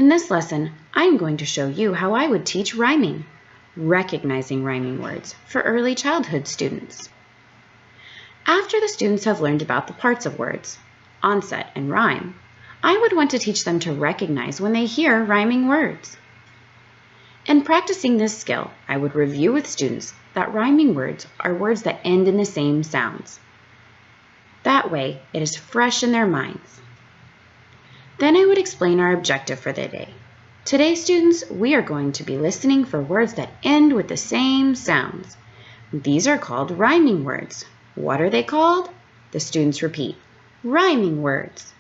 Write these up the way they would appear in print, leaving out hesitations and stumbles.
this lesson, I'm going to show you how I would teach rhyming, recognizing rhyming words for early childhood students. After the students have learned about the parts of words, onset and rhyme, I would want to teach them to recognize when they hear rhyming words. In practicing this skill, I would review with students that rhyming words are words that end in the same sounds. That way, it is fresh in their minds. Then I would explain our objective for the day. Today, students, we are going to be listening for words that end with the same sounds. These are called rhyming words. What are they called? The students repeat, rhyming words.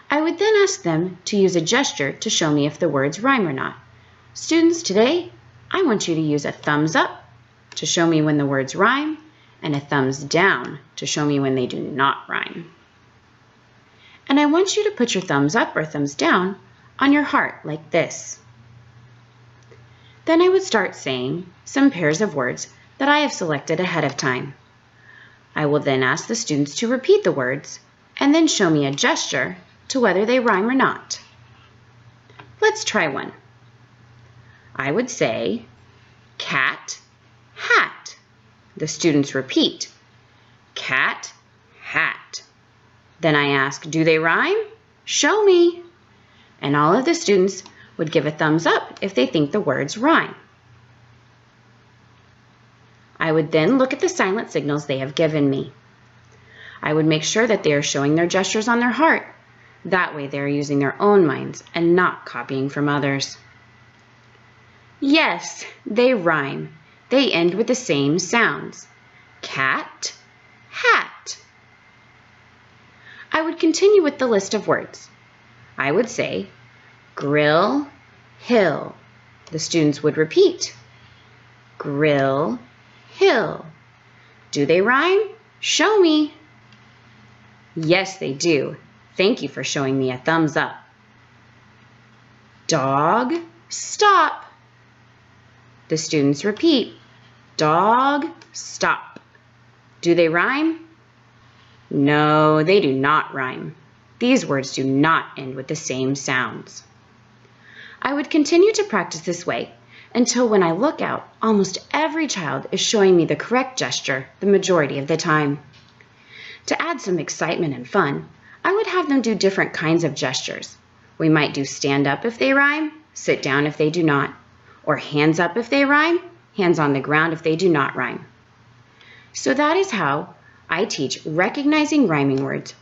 I would then ask them to use a gesture to show me if the words rhyme or not. Students, today, I want you to use a thumbs up to show me when the words rhyme and a thumbs down to show me when they do not rhyme. And I want you to put your thumbs up or thumbs down on your heart like this. Then I would start saying some pairs of words that I have selected ahead of time. I will then ask the students to repeat the words and then show me a gesture to whether they rhyme or not. Let's try one. I would say, cat, hat. The students repeat, cat, hat. Then I ask, do they rhyme? Show me. And all of the students would give a thumbs up if they think the words rhyme. I would then look at the silent signals they have given me. I would make sure that they are showing their gestures on their heart. That way they are using their own minds and not copying from others. Yes, they rhyme. They end with the same sounds. Cat, hat. I would continue with the list of words. I would say, grill, hill. The students would repeat, grill, hill. Do they rhyme? Show me. Yes, they do. Thank you for showing me a thumbs up. Dog, stop. The students repeat, dog, stop. Do they rhyme? No, they do not rhyme. These words do not end with the same sounds. I would continue to practice this way until when I look out, almost every child is showing me the correct gesture the majority of the time. To add some excitement and fun, I would have them do different kinds of gestures. We might do stand up if they rhyme, sit down if they do not, or hands up if they rhyme, hands on the ground if they do not rhyme. So that is how I teach recognizing rhyming words